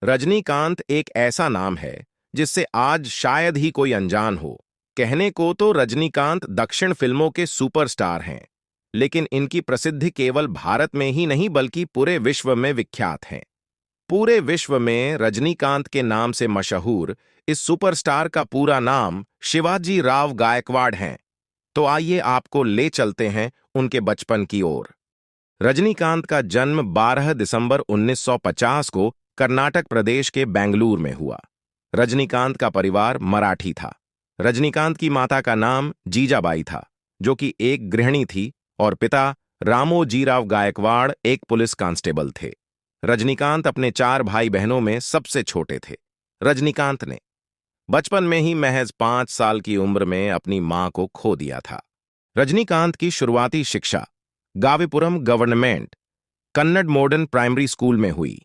रजनीकांत एक ऐसा नाम है जिससे आज शायद ही कोई अनजान हो। कहने को तो रजनीकांत दक्षिण फिल्मों के सुपरस्टार हैं, लेकिन इनकी प्रसिद्धि केवल भारत में ही नहीं बल्कि पूरे विश्व में विख्यात है। पूरे विश्व में रजनीकांत के नाम से मशहूर इस सुपरस्टार का पूरा नाम शिवाजी राव गायकवाड़ है। तो आइए आपको ले चलते हैं उनके बचपन की ओर। रजनीकांत का जन्म 12 दिसंबर 1950 को कर्नाटक प्रदेश के बेंगलुरु में हुआ। रजनीकांत का परिवार मराठी था। रजनीकांत की माता का नाम जीजाबाई था, जो कि एक गृहिणी थी, और पिता रामोजीराव गायकवाड़ एक पुलिस कांस्टेबल थे। रजनीकांत अपने 4 भाई बहनों में सबसे छोटे थे। रजनीकांत ने बचपन में ही महज 5 साल की उम्र में अपनी मां को खो दिया था। रजनीकांत की शुरुआती शिक्षा Gavipuram government Kannada modern primary school में हुई।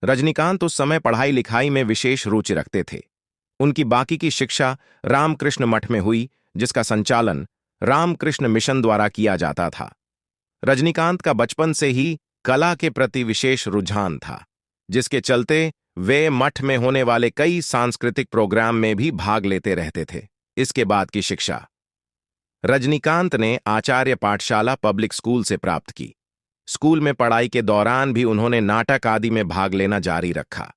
रजनीकांत उस समय पढ़ाई लिखाई में विशेष रुचि रखते थे। उनकी बाकी की शिक्षा रामकृष्ण मठ में हुई, जिसका संचालन रामकृष्ण मिशन द्वारा किया जाता था। रजनीकांत का बचपन से ही कला के प्रति विशेष रुझान था, जिसके चलते वे मठ में होने वाले कई सांस्कृतिक प्रोग्राम में भी भाग लेते रहते थे। इसके बाद की शिक्षा रजनीकांत ने आचार्य पाठशाला पब्लिक स्कूल से प्राप्त की। स्कूल में पढ़ाई के दौरान भी उन्होंने नाटक आदि में भाग लेना जारी रखा।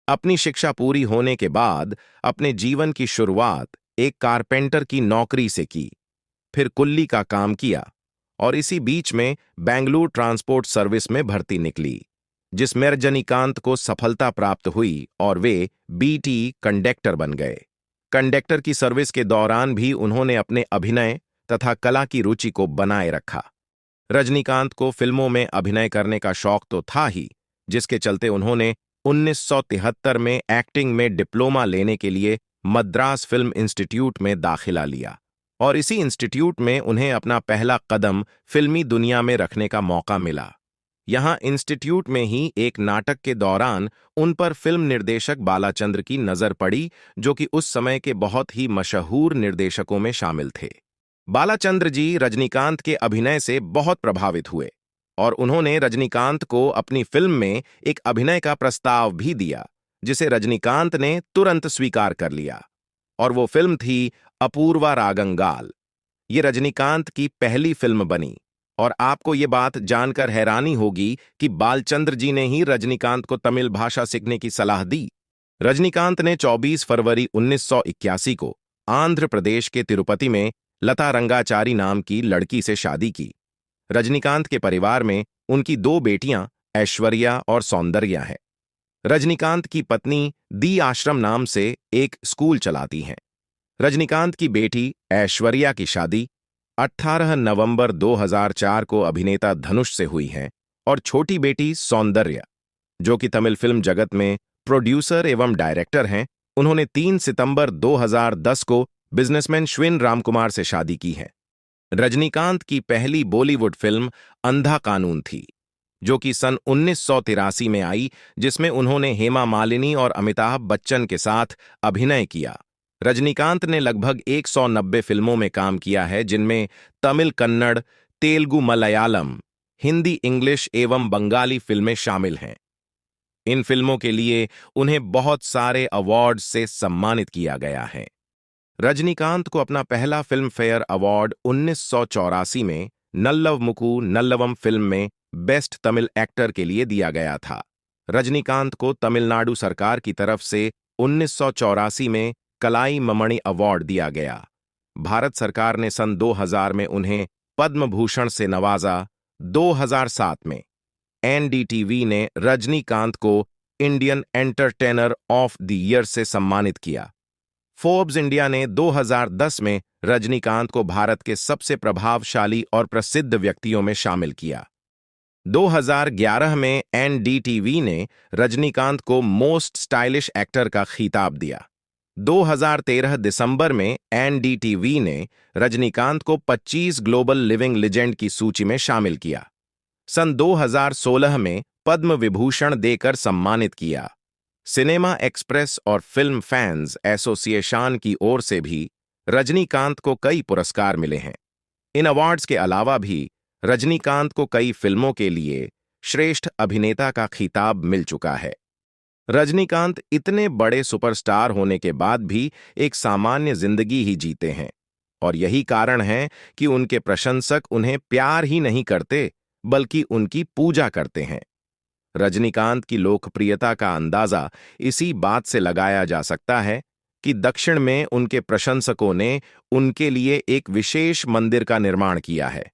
अपनी शिक्षा पूरी होने के बाद अपने जीवन की शुरुआत एक कारपेंटर की नौकरी से की, फिर कुल्ली का काम किया और इसी बीच में बेंगलुरु ट्रांसपोर्ट सर्विस में भर्ती निकली, जिसमें रजनीकांत को सफलता प्राप्त हुई और वे बीटी कंडक्टर बन गए। कंडक्टर की सर्विस के दौरान भी उन्होंने अपने अभिनय तथा कला की रुचि को बनाए रखा। रजनीकांत को फिल्मों में अभिनय करने का शौक तो था ही, जिसके चलते उन्होंने 1973 में एक्टिंग में डिप्लोमा लेने के लिए मद्रास फिल्म इंस्टीट्यूट में दाखिला लिया और इसी इंस्टीट्यूट में उन्हें अपना पहला कदम फिल्मी दुनिया में रखने का मौका मिला। यहाँ इंस्टीट्यूट में ही एक नाटक के दौरान उन पर फिल्म निर्देशक बालाचंद्र की नजर पड़ी, जो कि उस समय के बहुत ही मशहूर निर्देशकों में शामिल थे। बालाचंद्र जी रजनीकांत के अभिनय से बहुत प्रभावित हुए और उन्होंने रजनीकांत को अपनी फिल्म में एक अभिनय का प्रस्ताव भी दिया, जिसे रजनीकांत ने तुरंत स्वीकार कर लिया, और वो फिल्म थी अपूर्वा रागंगाल। ये रजनीकांत की पहली फिल्म बनी और आपको ये बात जानकर हैरानी होगी कि बालचंद्र जी ने ही रजनीकांत को तमिल भाषा सीखने की सलाह दी। रजनीकांत ने 24 फरवरी 1981 को आंध्र प्रदेश के तिरुपति में लता रंगाचारी नाम की लड़की से शादी की। रजनीकांत के परिवार में उनकी 2 बेटियां ऐश्वर्या और सौंदर्या हैं। रजनीकांत की पत्नी दी आश्रम नाम से एक स्कूल चलाती हैं। रजनीकांत की बेटी ऐश्वर्या की शादी 18 नवंबर 2004 को अभिनेता धनुष से हुई है और छोटी बेटी सौंदर्या, जो कि तमिल फिल्म जगत में प्रोड्यूसर एवं डायरेक्टर हैं, उन्होंने 3 सितंबर 2010 को बिजनेसमैन श्विन रामकुमार से शादी की है। रजनीकांत की पहली बॉलीवुड फिल्म अंधा कानून थी, जो कि सन 1983 में आई, जिसमें उन्होंने हेमा मालिनी और अमिताभ बच्चन के साथ अभिनय किया। रजनीकांत ने लगभग 190 फिल्मों में काम किया है, जिनमें तमिल, कन्नड़, तेलुगु, मलयालम, हिंदी, इंग्लिश एवं बंगाली फिल्में शामिल हैं। इन फिल्मों के लिए उन्हें बहुत सारे अवार्ड से सम्मानित किया गया है। रजनीकांत को अपना पहला फिल्म फेयर अवार्ड 1984 में नल्लव मुकु नल्लवम फिल्म में बेस्ट तमिल एक्टर के लिए दिया गया था। रजनीकांत को तमिलनाडु सरकार की तरफ से 1984 में कलाई ममणि अवार्ड दिया गया। भारत सरकार ने सन 2000 में उन्हें पद्म भूषण से नवाजा। 2007 में एनडीटीवी ने रजनीकांत को Indian entertainer of the year से सम्मानित किया। फोर्ब्स इंडिया ने 2010 में रजनीकांत को भारत के सबसे प्रभावशाली और प्रसिद्ध व्यक्तियों में शामिल किया। 2011 में एनडीटीवी ने रजनीकांत को मोस्ट स्टाइलिश एक्टर का खिताब दिया। 2013 दिसंबर में एनडीटीवी ने रजनीकांत को 25 ग्लोबल लिविंग लेजेंड की सूची में शामिल किया। सन 2016 में पद्म विभूषण देकर सम्मानित किया। सिनेमा एक्सप्रेस और फिल्म फैंस एसोसिएशन की ओर से भी रजनीकांत को कई पुरस्कार मिले हैं। इन अवार्ड्स के अलावा भी रजनीकांत को कई फिल्मों के लिए श्रेष्ठ अभिनेता का खिताब मिल चुका है। रजनीकांत इतने बड़े सुपरस्टार होने के बाद भी एक सामान्य जिंदगी ही जीते हैं और यही कारण है कि उनके प्रशंसक उन्हें प्यार ही नहीं करते बल्कि उनकी पूजा करते हैं। रजनीकांत की लोकप्रियता का अंदाजा इसी बात से लगाया जा सकता है कि दक्षिण में उनके प्रशंसकों ने उनके लिए एक विशेष मंदिर का निर्माण किया है।